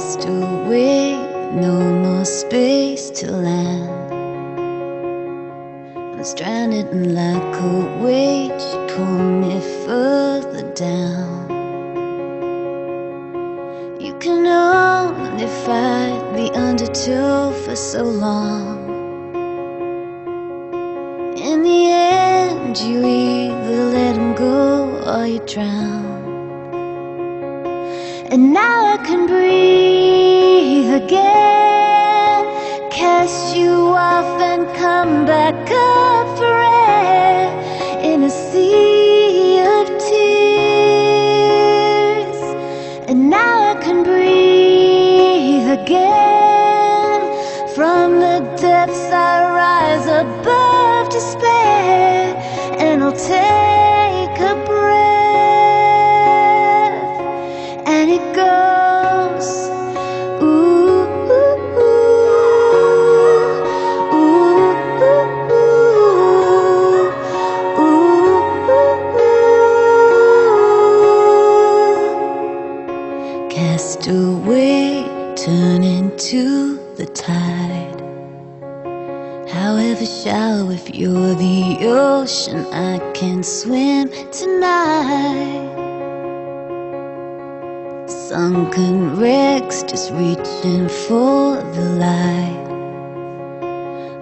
Cast away, no more space to land. I'm stranded and like a weight, you pull me further down. You can only fight the undertow for so long. In the end, you either let him go or you drown. And now I can breathe again, cast you off and come back up for air in a sea of tears. And now I can breathe again, from the depths I rise above despair, and I'll take a breath. And it goes, ooh, ooh, ooh, ooh, ooh, ooh, ooh. Cast away, turn into the tide. However shallow, if you're the ocean, I can swim tonight. Sunken wrecks, just reaching for the light.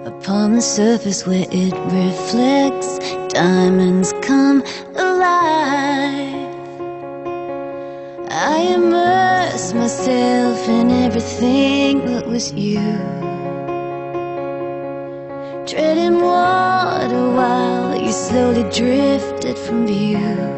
Upon the surface where it reflects, diamonds come alive. I immerse myself in everything that was you, treading water while you slowly drifted from view.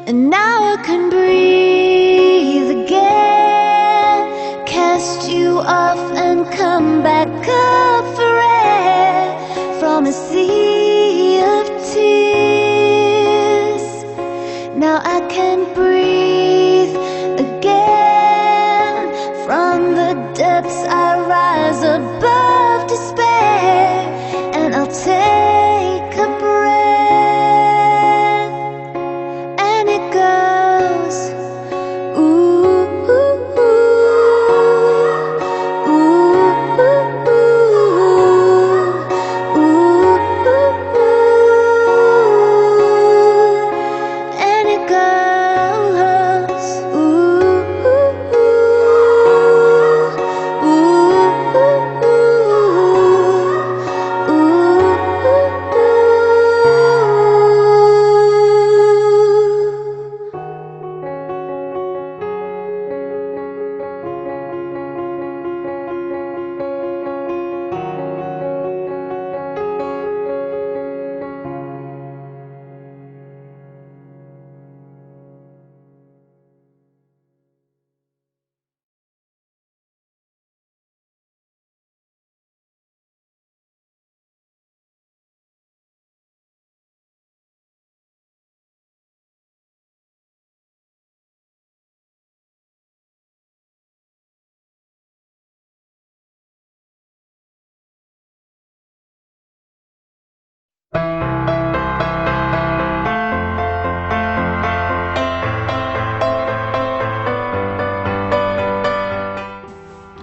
And now I can breathe again, cast you off and come back up for air, from a sea of tears. Now I can breathe again, from the depths I rise above despair, and I'll take a breath.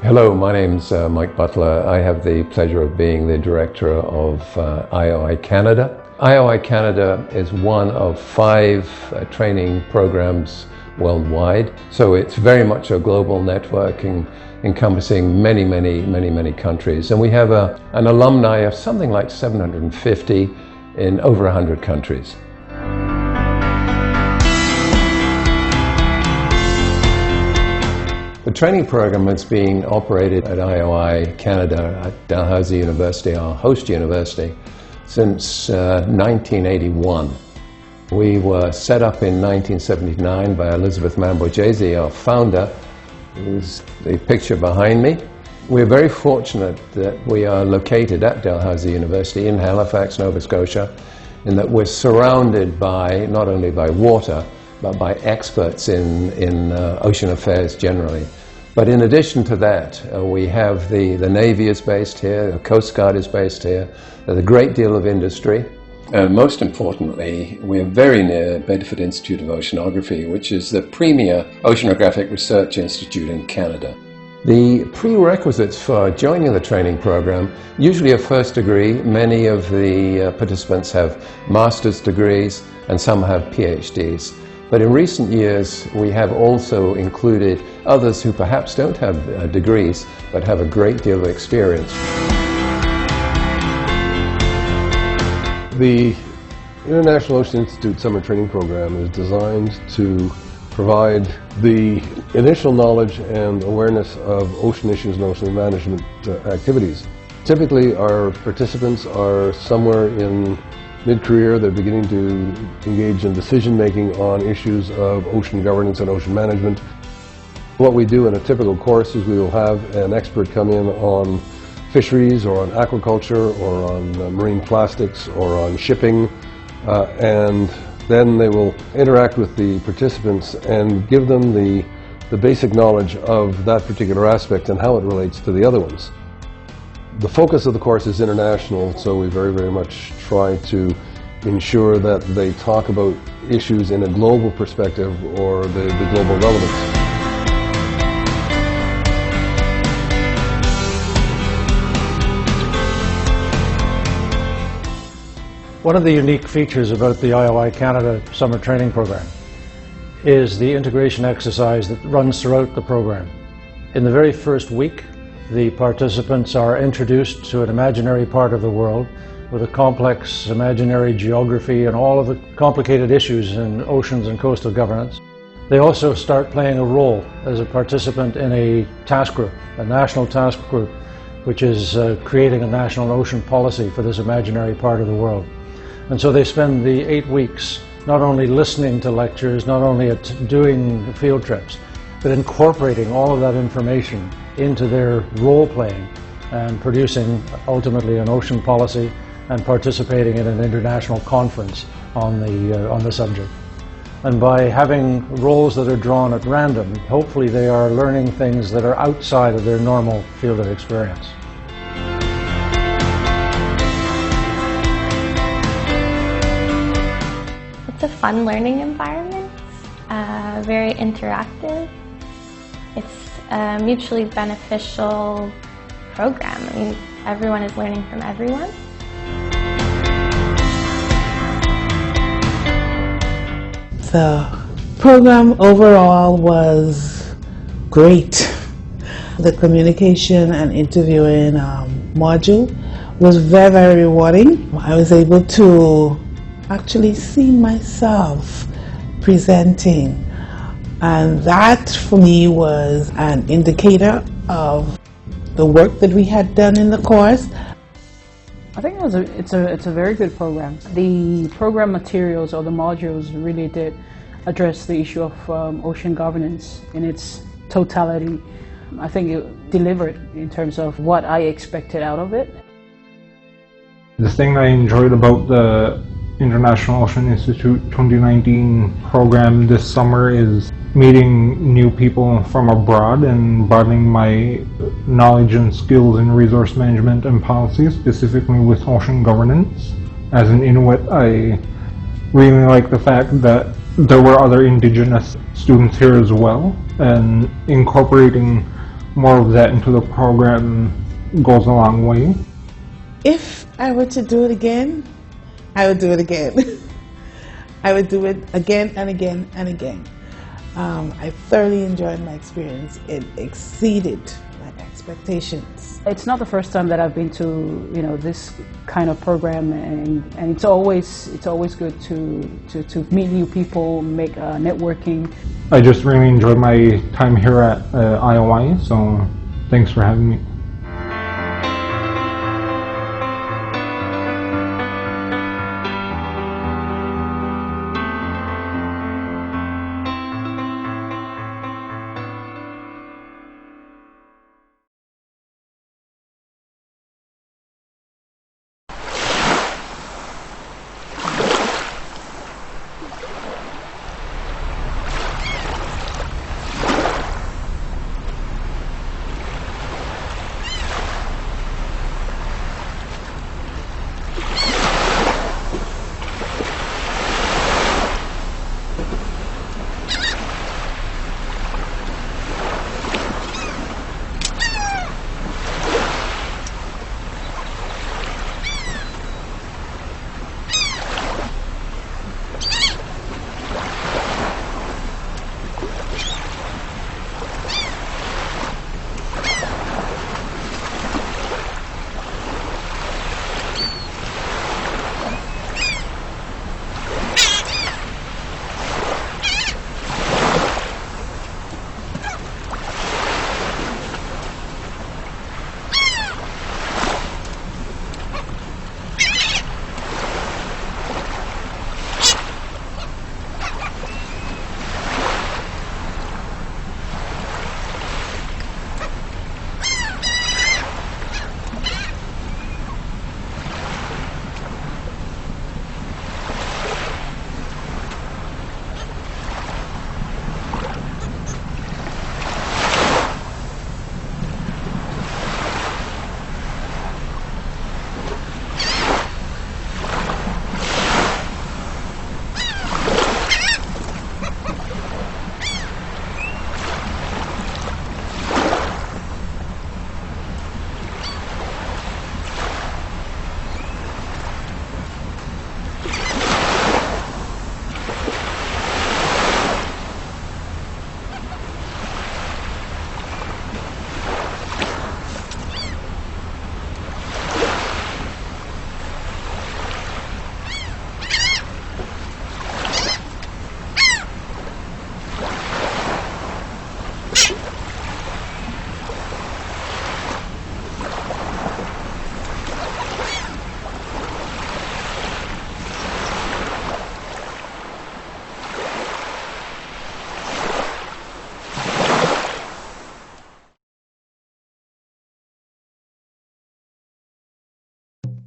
Hello, my name's Mike Butler. I have the pleasure of being the director of IOI Canada. IOI Canada is one of 5 training programs worldwide, so it's very much a global network encompassing many countries. And we have an alumni of something like 750 in over 100 countries. The training program is being operated at IOI Canada at Dalhousie University, our host university, since 1981. We were set up in 1979 by Elizabeth Mambo-Jayzee, our founder, who's the picture behind me. We're very fortunate that we are located at Dalhousie University in Halifax, Nova Scotia, in that we're surrounded by, not only by water, but by experts in ocean affairs generally. But in addition to that, we have the Navy is based here, the Coast Guard is based here, there's a great deal of industry. Most importantly, we're very near Bedford Institute of Oceanography, which is the premier oceanographic research institute in Canada. The prerequisites for joining the training program, usually a first degree. Many of the participants have master's degrees and some have PhDs. But in recent years, we have also included others who perhaps don't have degrees, but have a great deal of experience. The International Ocean Institute Summer Training Program is designed to provide the initial knowledge and awareness of ocean issues and ocean management activities. Typically, our participants are somewhere in mid-career. They're beginning to engage in decision-making on issues of ocean governance and ocean management. What we do in a typical course is we will have an expert come in on fisheries or on aquaculture or on marine plastics or on shipping, and then they will interact with the participants and give them the basic knowledge of that particular aspect and how it relates to the other ones. The focus of the course is international, so we very, very much try to ensure that they talk about issues in a global perspective or the global relevance. One of the unique features about the IOI Canada Summer Training Program is the integration exercise that runs throughout the program. In the very first week, the participants are introduced to an imaginary part of the world with a complex imaginary geography and all of the complicated issues in oceans and coastal governance. They also start playing a role as a participant in a task group, a national task group, which is creating a national ocean policy for this imaginary part of the world. And so they spend the 8 weeks not only listening to lectures, not only doing field trips, but incorporating all of that information into their role-playing and producing ultimately an ocean policy and participating in an international conference on the subject. And by having roles that are drawn at random, hopefully they are learning things that are outside of their normal field of experience. It's a fun learning environment, very interactive. It's a mutually beneficial program. I mean, everyone is learning from everyone. The program overall was great. The communication and interviewing module was very, very rewarding. I was able to actually see myself presenting, and that for me was an indicator of the work that we had done in the course. I think it's a very good program. The program materials or the modules really did address the issue of ocean governance in its totality. I think it delivered in terms of what I expected out of it. The thing I enjoyed about the International Ocean Institute 2019 program this summer is meeting new people from abroad and broadening my knowledge and skills in resource management and policy, specifically with ocean governance. As an Inuit, I really like the fact that there were other Indigenous students here as well, and incorporating more of that into the program goes a long way. If I were to do it again, I would do it again. I would do it again and again and again. I thoroughly enjoyed my experience. It exceeded my expectations. It's not the first time that I've been to this kind of program, and it's always good to meet new people, make networking. I just really enjoyed my time here at IOI, so thanks for having me.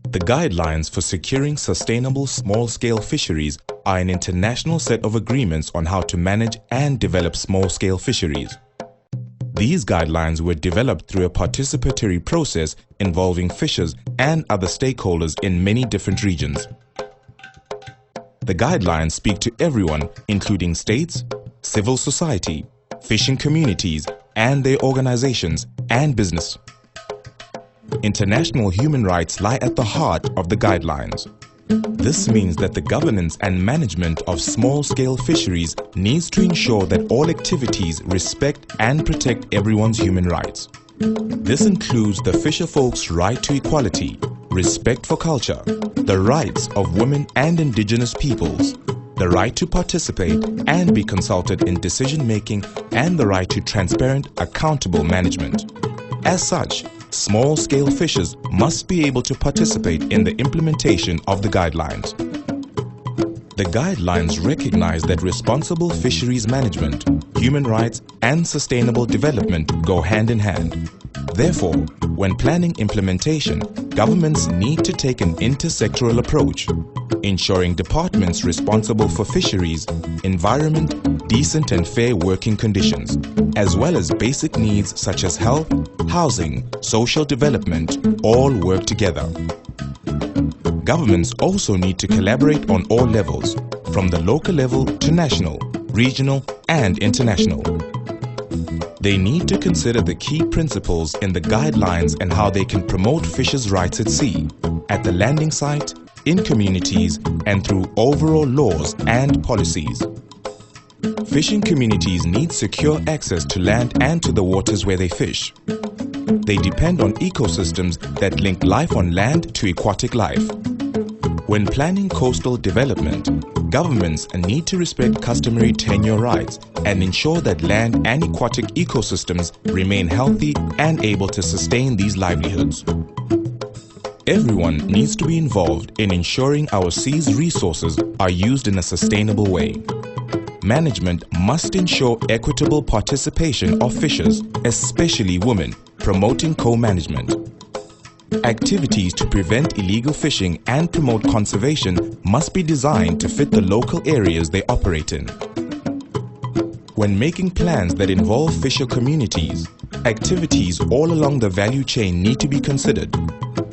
The guidelines for securing sustainable small-scale fisheries are an international set of agreements on how to manage and develop small-scale fisheries. These guidelines were developed through a participatory process involving fishers and other stakeholders in many different regions. The guidelines speak to everyone, including states, civil society, fishing communities, and their organizations and business. International human rights lie at the heart of the guidelines. This means that the governance and management of small-scale fisheries needs to ensure that all activities respect and protect everyone's human rights. This includes the fisherfolk's right to equality, respect for culture, the rights of women and indigenous peoples, the right to participate and be consulted in decision-making, and the right to transparent, accountable management. As such, small-scale fishers must be able to participate in the implementation of the guidelines. The guidelines recognize that responsible fisheries management, human rights, and sustainable development go hand in hand. Therefore, when planning implementation, governments need to take an intersectoral approach, ensuring departments responsible for fisheries, environment, decent and fair working conditions, as well as basic needs such as health, housing, social development, all work together. Governments also need to collaborate on all levels, from the local level to national, regional, and international. They need to consider the key principles in the guidelines and how they can promote fishers' rights at sea, at the landing site, in communities, and through overall laws and policies. Fishing communities need secure access to land and to the waters where they fish. They depend on ecosystems that link life on land to aquatic life. When planning coastal development, governments need to respect customary tenure rights and ensure that land and aquatic ecosystems remain healthy and able to sustain these livelihoods. Everyone needs to be involved in ensuring our sea's resources are used in a sustainable way. Management must ensure equitable participation of fishers, especially women, promoting co-management. Activities to prevent illegal fishing and promote conservation must be designed to fit the local areas they operate in. When making plans that involve fisher communities, activities all along the value chain need to be considered.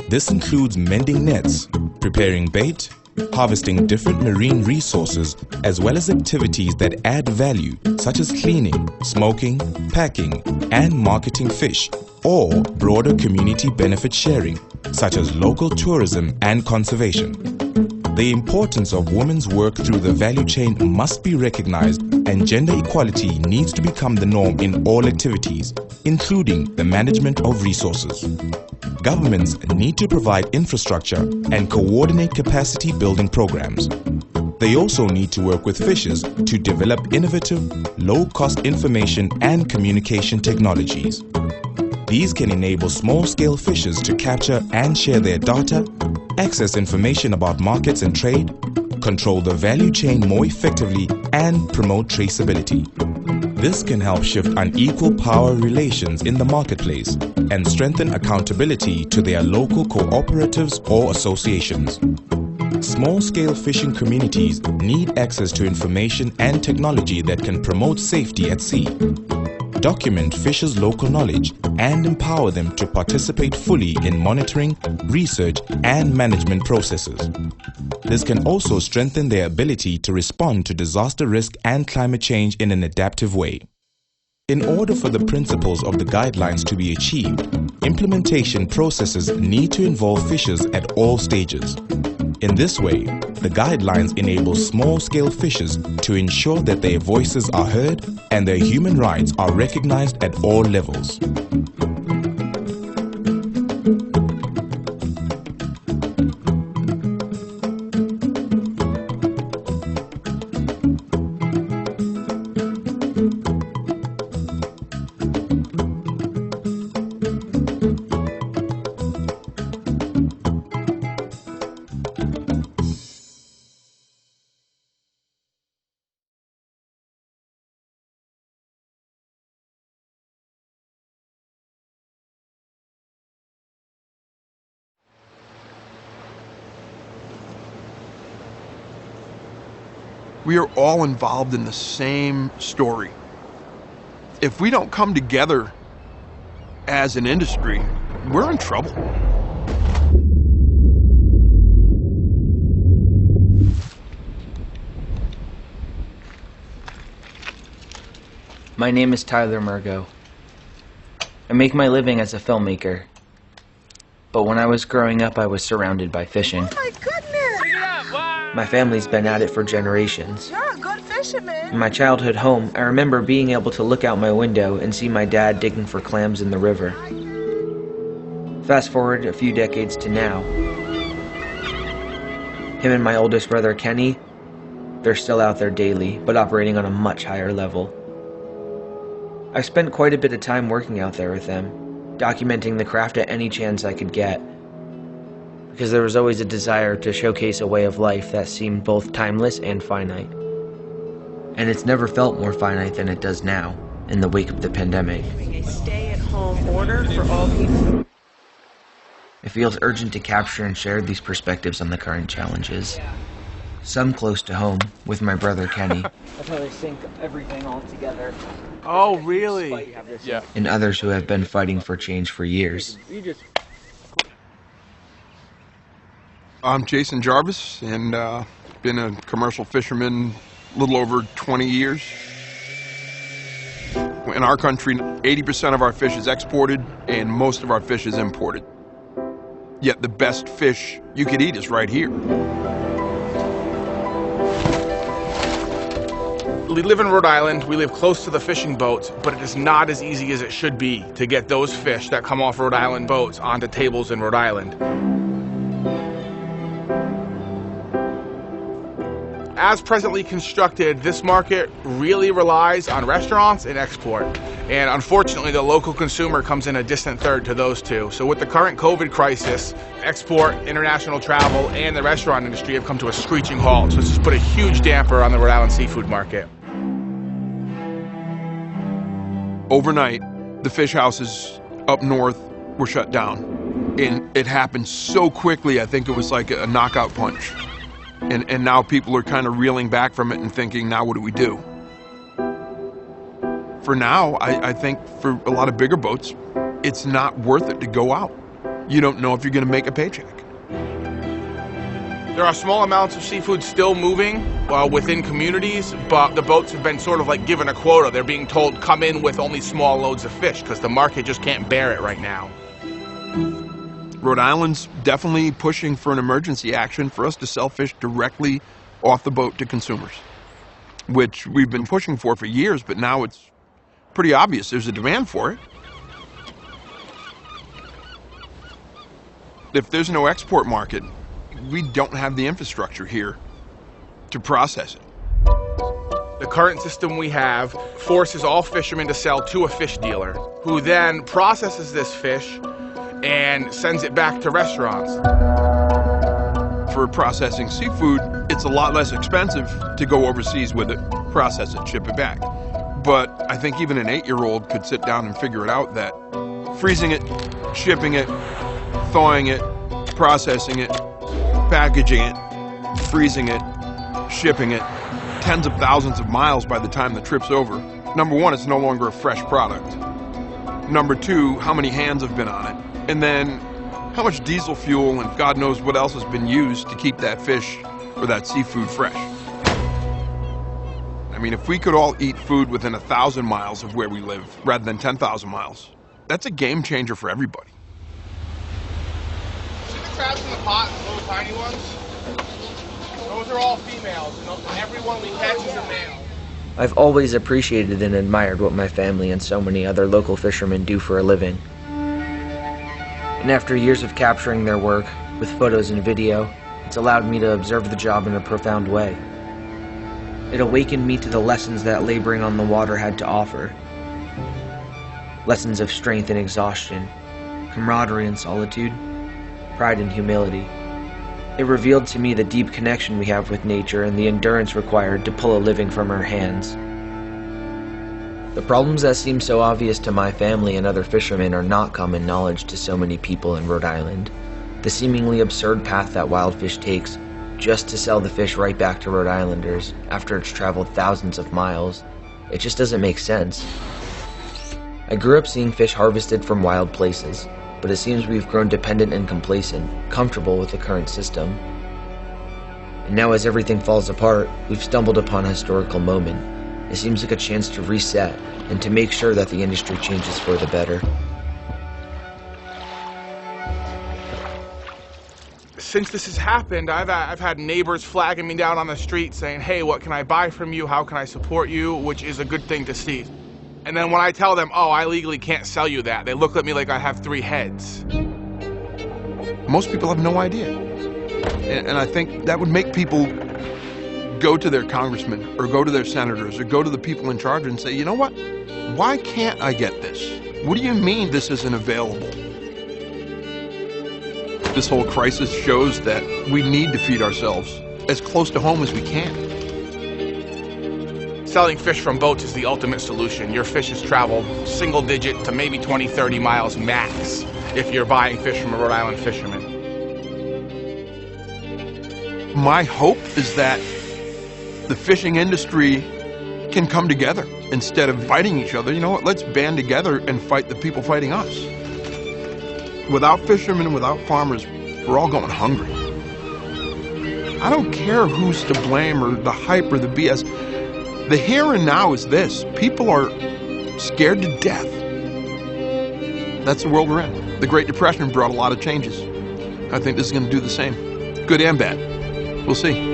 This includes mending nets, preparing bait, harvesting different marine resources, as well as activities that add value such as cleaning, smoking, packing, and marketing fish, or broader community benefit sharing, such as local tourism and conservation. The importance of women's work through the value chain must be recognized, and gender equality needs to become the norm in all activities, including the management of resources. Governments need to provide infrastructure and coordinate capacity building programs. They also need to work with fishers to develop innovative, low-cost information and communication technologies. These can enable small-scale fishers to capture and share their data, access information about markets and trade, control the value chain more effectively, and promote traceability. This can help shift unequal power relations in the marketplace and strengthen accountability to their local cooperatives or associations. Small-scale fishing communities need access to information and technology that can promote safety at sea. Document fishers' local knowledge and empower them to participate fully in monitoring, research, and management processes. This can also strengthen their ability to respond to disaster risk and climate change in an adaptive way. In order for the principles of the guidelines to be achieved, implementation processes need to involve fishers at all stages. In this way, the guidelines enable small-scale fishers to ensure that their voices are heard and their human rights are recognized at all levels. We are all involved in the same story. If we don't come together as an industry, we're in trouble. My name is Tyler Murgo. I make my living as a filmmaker. But when I was growing up, I was surrounded by fishing. Oh my goodness! My family's been at it for generations. You're a good fisherman. In my childhood home, I remember being able to look out my window and see my dad digging for clams in the river. Fast forward a few decades to now. Him and my oldest brother, Kenny, they're still out there daily, but operating on a much higher level. I've spent quite a bit of time working out there with them, documenting the craft at any chance I could get, because there was always a desire to showcase a way of life that seemed both timeless and finite. And it's never felt more finite than it does now, in the wake of the pandemic. A stay-at-home order for all people. It feels urgent to capture and share these perspectives on the current challenges. Some close to home, with my brother Kenny. That's how they sync everything all together. Oh, really? Yeah. And others who have been fighting for change for years. I'm Jason Jarvis, and been a commercial fisherman a little over 20 years. In our country, 80% of our fish is exported, and most of our fish is imported. Yet the best fish you could eat is right here. We live in Rhode Island, we live close to the fishing boats, but it is not as easy as it should be to get those fish that come off Rhode Island boats onto tables in Rhode Island. As presently constructed, this market really relies on restaurants and export. And unfortunately, the local consumer comes in a distant third to those two. So with the current COVID crisis, export, international travel, and the restaurant industry have come to a screeching halt. So it's just put a huge damper on the Rhode Island seafood market. Overnight, the fish houses up north were shut down. And it happened so quickly, I think it was like a knockout punch. And now people are kind of reeling back from it and thinking, now what do we do? For now, I think for a lot of bigger boats, it's not worth it to go out. You don't know if you're going to make a paycheck. There are small amounts of seafood still moving within communities, but the boats have been sort of like given a quota. They're being told, come in with only small loads of fish, because the market just can't bear it right now. Rhode Island's definitely pushing for an emergency action for us to sell fish directly off the boat to consumers, which we've been pushing for years, but now it's pretty obvious there's a demand for it. If there's no export market, we don't have the infrastructure here to process it. The current system we have forces all fishermen to sell to a fish dealer, who then processes this fish and sends it back to restaurants. For processing seafood, it's a lot less expensive to go overseas with it, process it, ship it back. But I think even an 8-year-old could sit down and figure it out that freezing it, shipping it, thawing it, processing it, packaging it, freezing it, shipping it, tens of thousands of miles by the time the trip's over. Number one, it's no longer a fresh product. Number two, how many hands have been on it? And then how much diesel fuel and God knows what else has been used to keep that fish or that seafood fresh. I mean, if we could all eat food within 1,000 miles of where we live rather than 10,000 miles, that's a game changer for everybody. See the crabs in the pot, the little tiny ones? Those are all females, and every one we catch is a male. I've always appreciated and admired what my family and so many other local fishermen do for a living. And after years of capturing their work with photos and video, it's allowed me to observe the job in a profound way. It awakened me to the lessons that laboring on the water had to offer. Lessons of strength and exhaustion, camaraderie and solitude, pride and humility. It revealed to me the deep connection we have with nature and the endurance required to pull a living from our hands. The problems that seem so obvious to my family and other fishermen are not common knowledge to so many people in Rhode Island. The seemingly absurd path that wild fish takes just to sell the fish right back to Rhode Islanders after it's traveled thousands of miles. It just doesn't make sense. I grew up seeing fish harvested from wild places, but it seems we've grown dependent and complacent, comfortable with the current system. And now as everything falls apart, we've stumbled upon a historical moment. It seems like a chance to reset and to make sure that the industry changes for the better. Since this has happened, I've had neighbors flagging me down on the street saying, hey, what can I buy from you? How can I support you? Which is a good thing to see. And then when I tell them, oh, I legally can't sell you that, they look at me like I have 3 heads. Most people have no idea. And I think that would make people go to their congressmen or go to their senators or go to the people in charge and say, you know what? Why can't I get this? What do you mean this isn't available? This whole crisis shows that we need to feed ourselves as close to home as we can. Selling fish from boats is the ultimate solution. Your fish has traveled single digit to maybe 20, 30 miles max if you're buying fish from a Rhode Island fisherman. My hope is that the fishing industry can come together instead of fighting each other. You know what? Let's band together and fight the people fighting us. Without fishermen and without farmers, we're all going hungry. I don't care who's to blame or the hype or the BS. The here and now is this. People are scared to death. That's the world we're in. The Great Depression brought a lot of changes. I think this is going to do the same. Good and bad. We'll see.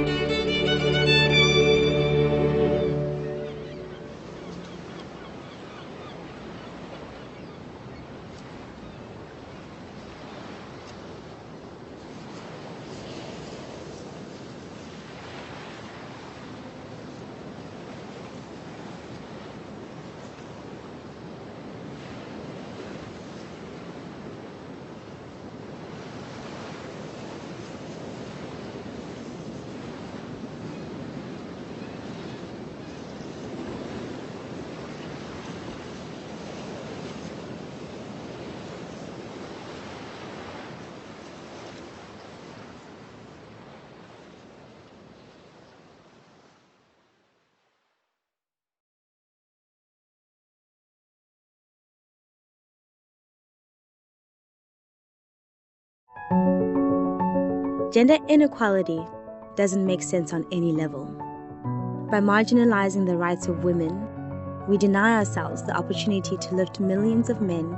Gender inequality doesn't make sense on any level. By marginalizing the rights of women, we deny ourselves the opportunity to lift millions of men,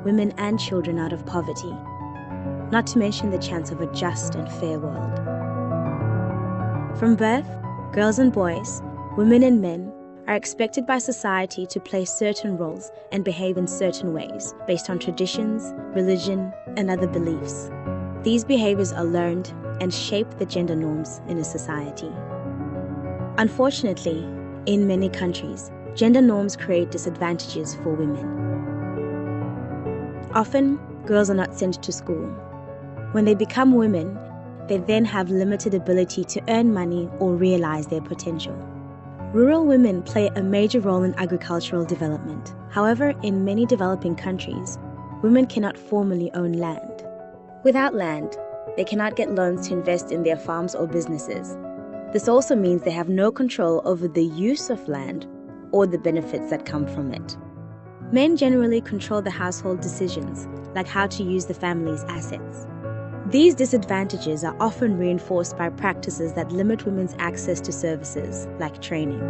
women, and children out of poverty, not to mention the chance of a just and fair world. From birth, girls and boys, women and men are expected by society to play certain roles and behave in certain ways based on traditions, religion, and other beliefs. These behaviors are learned and shape the gender norms in a society. Unfortunately, in many countries, gender norms create disadvantages for women. Often, girls are not sent to school. When they become women, they then have limited ability to earn money or realize their potential. Rural women play a major role in agricultural development. However, in many developing countries, women cannot formally own land. Without land, they cannot get loans to invest in their farms or businesses. This also means they have no control over the use of land or the benefits that come from it. Men generally control the household decisions, like how to use the family's assets. These disadvantages are often reinforced by practices that limit women's access to services, like training.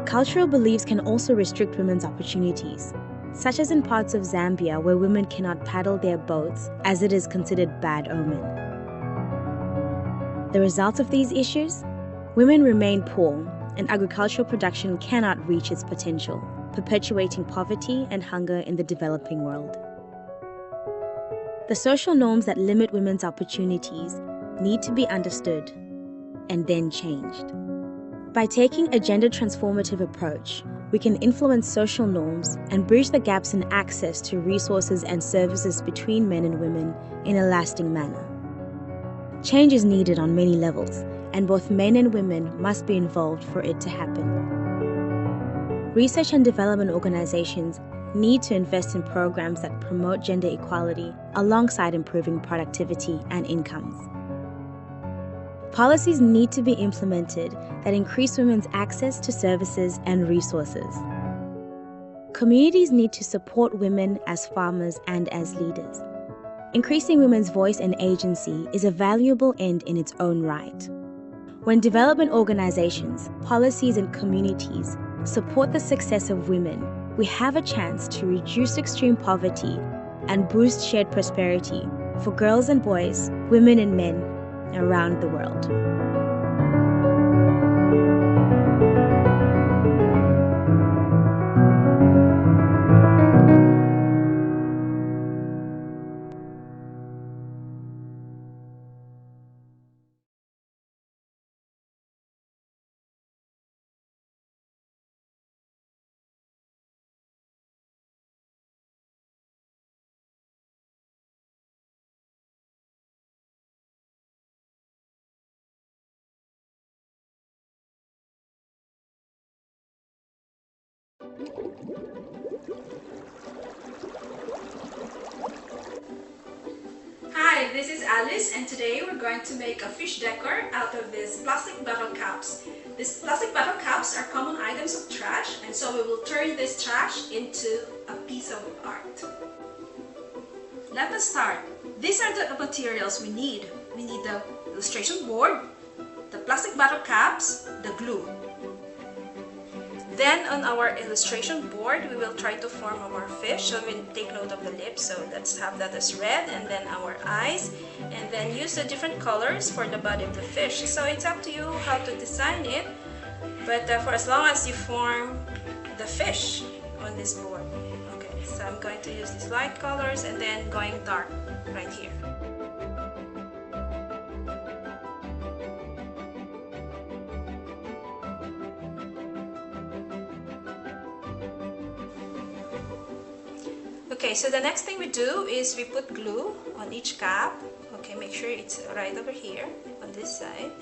Cultural beliefs can also restrict women's opportunities, such as in parts of Zambia where women cannot paddle their boats as it is considered bad omen. The result of these issues? Women remain poor and agricultural production cannot reach its potential, perpetuating poverty and hunger in the developing world. The social norms that limit women's opportunities need to be understood and then changed. By taking a gender transformative approach, we can influence social norms and bridge the gaps in access to resources and services between men and women in a lasting manner. Change is needed on many levels, and both men and women must be involved for it to happen. Research and development organizations need to invest in programs that promote gender equality alongside improving productivity and incomes. Policies need to be implemented that increase women's access to services and resources. Communities need to support women as farmers and as leaders. Increasing women's voice and agency is a valuable end in its own right. When development organizations, policies, and communities support the success of women, we have a chance to reduce extreme poverty and boost shared prosperity for girls and boys, women and men around the world. Hi, this is Alice, and today we're going to make a fish decor out of these plastic bottle caps. These plastic bottle caps are common items of trash, and so we will turn this trash into a piece of art. Let us start. These are the materials we need. We need the illustration board, the plastic bottle caps, the glue. Then on our illustration board, we will try to form our fish. So we'll take note of the lips. So let's have that as red, and then our eyes, and then use the different colors for the body of the fish. So it's up to you how to design it, but for as long as you form the fish on this board. Okay, so I'm going to use these light colors and then going dark right here. Okay, so the next thing we do is we put glue on each cap. Okay, make sure it's right over here on this side,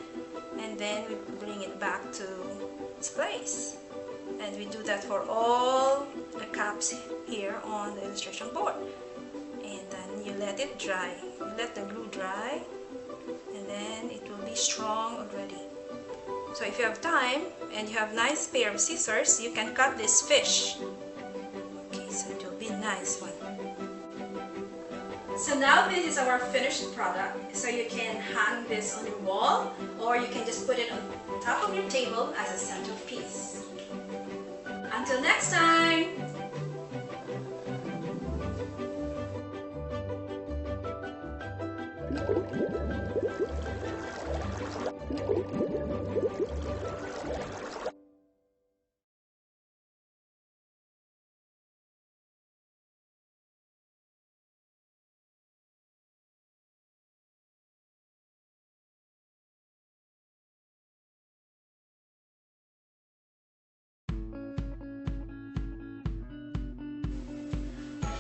and then we bring it back to its place. And we do that for all the caps here on the illustration board. And then you let it dry. You let the glue dry, and then it will be strong already. So if you have time and you have a nice pair of scissors, you can cut this fish. Okay, so it will be a nice one. So now this is our finished product. So you can hang this on your wall, or you can just put it on top of your table as a centerpiece. Until next time!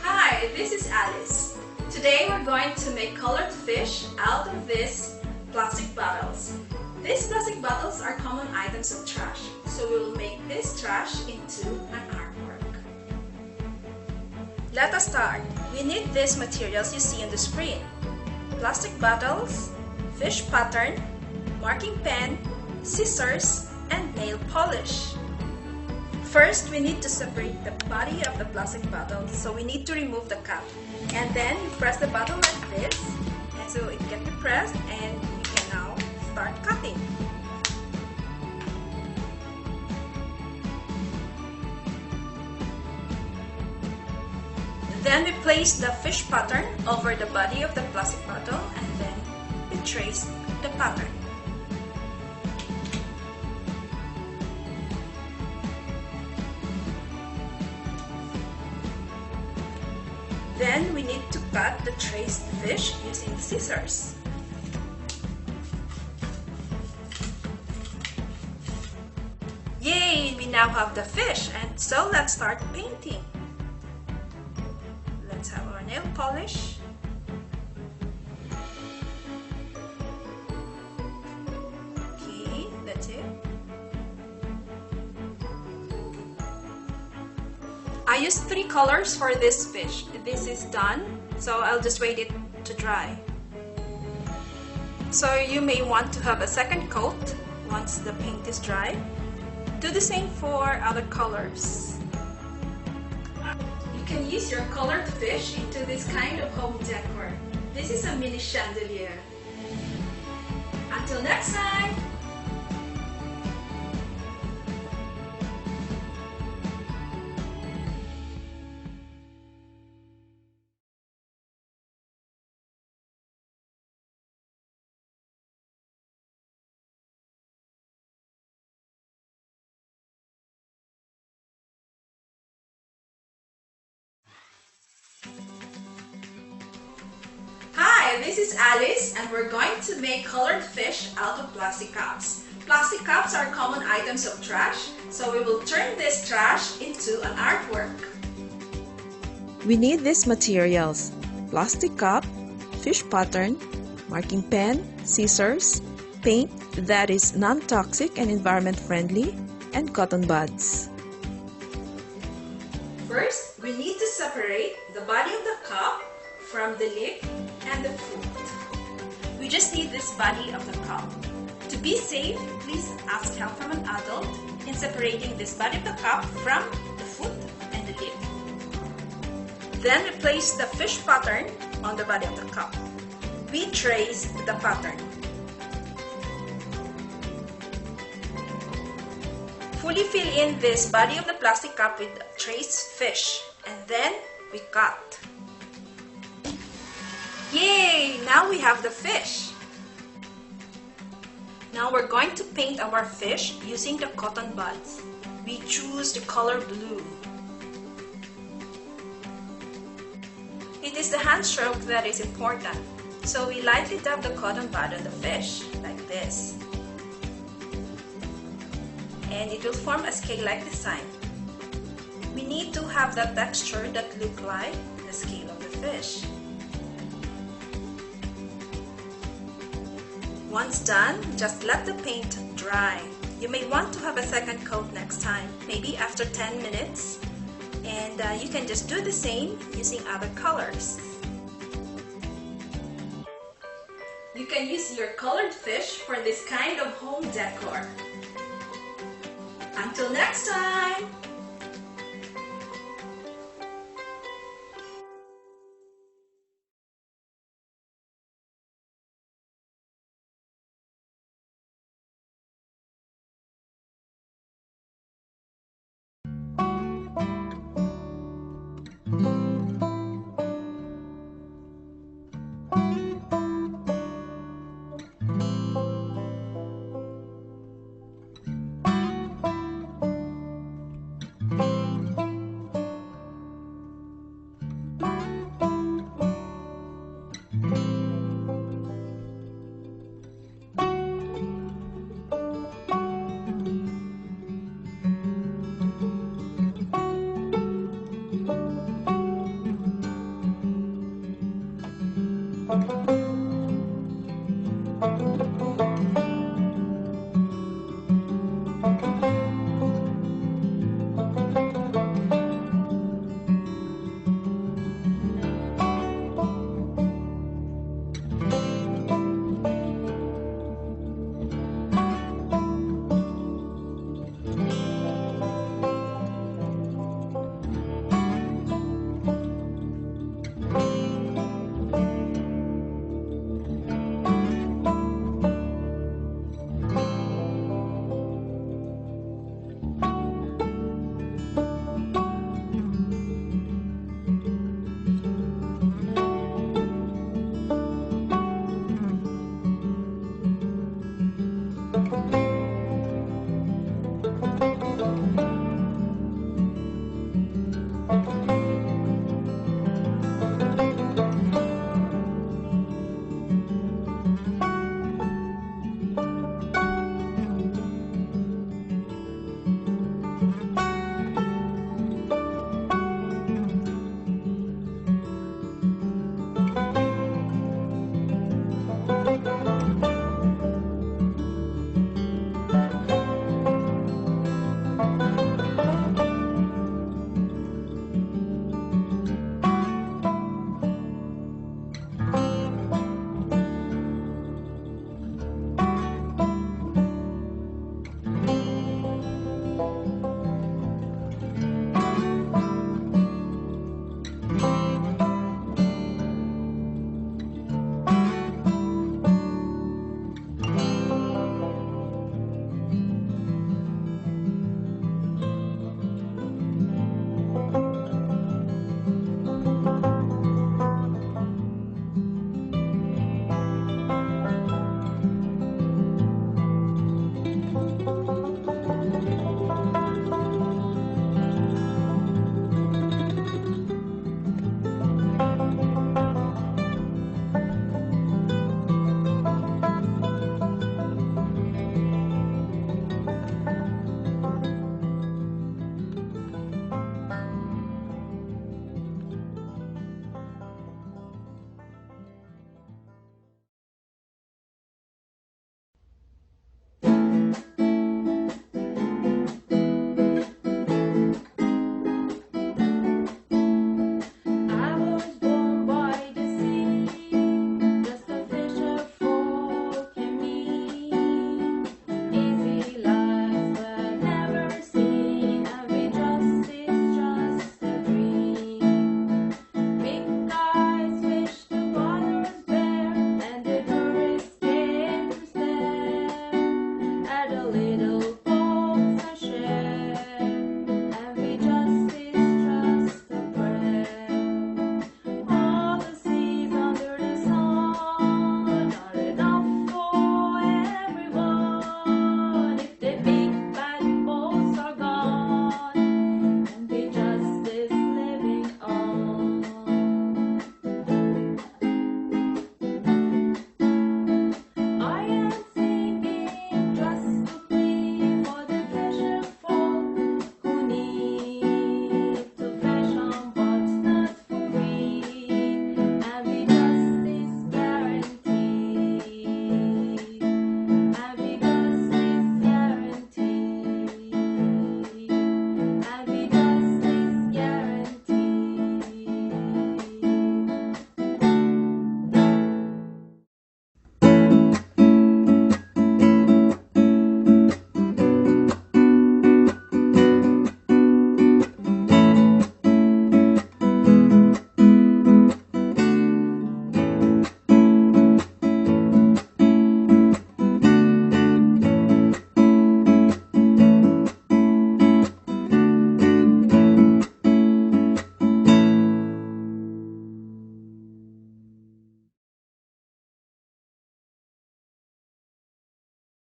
Hi, this is Alice. Today we're going to make colored fish out of these plastic bottles. These plastic bottles are common items of trash, so we will make this trash into an artwork. Let us start. We need these materials you see on the screen: plastic bottles, fish pattern, marking pen, scissors, and nail polish. First, we need to separate the body of the plastic bottle, so we need to remove the cap. And then you press the bottle like this, and so it gets depressed, and you can now start cutting. Then we place the fish pattern over the body of the plastic bottle, and then we trace the pattern. Then we need to cut the traced fish using scissors. Yay! We now have the fish, and so let's start painting. Let's have our nail polish. Okay, that's it. I used 3 colors for this fish. This is done, so I'll just wait it to dry. So you may want to have a second coat once the paint is dry. Do the same for other colors. You can use your colored fish into this kind of home decor. This is a mini chandelier. Until next time! Hi, this is Alice and we're going to make colored fish out of plastic cups. Plastic cups are common items of trash, so we will turn this trash into an artwork. We need these materials: plastic cup, fish pattern, marking pen, scissors, paint that is non-toxic and environment friendly, and cotton buds. First, we need to separate the body of the cup from the lip and the foot. We just need this body of the cup. To be safe, please ask help from an adult in separating this body of the cup from the foot and the lip. Then replace the fish pattern on the body of the cup. We trace the pattern. Fully fill in this body of the plastic cup with traced fish and then we cut. Yay! Now we have the fish. Now we're going to paint our fish using the cotton buds. We choose the color blue. It is the hand stroke that is important. So we lightly dab the cotton bud on the fish, like this. And it will form a scale-like design. We need to have the texture that look like the scale of the fish. Once done, just let the paint dry. You may want to have a second coat next time, maybe after 10 minutes. And you can just do the same using other colors. You can use your colored fish for this kind of home decor. Until next time!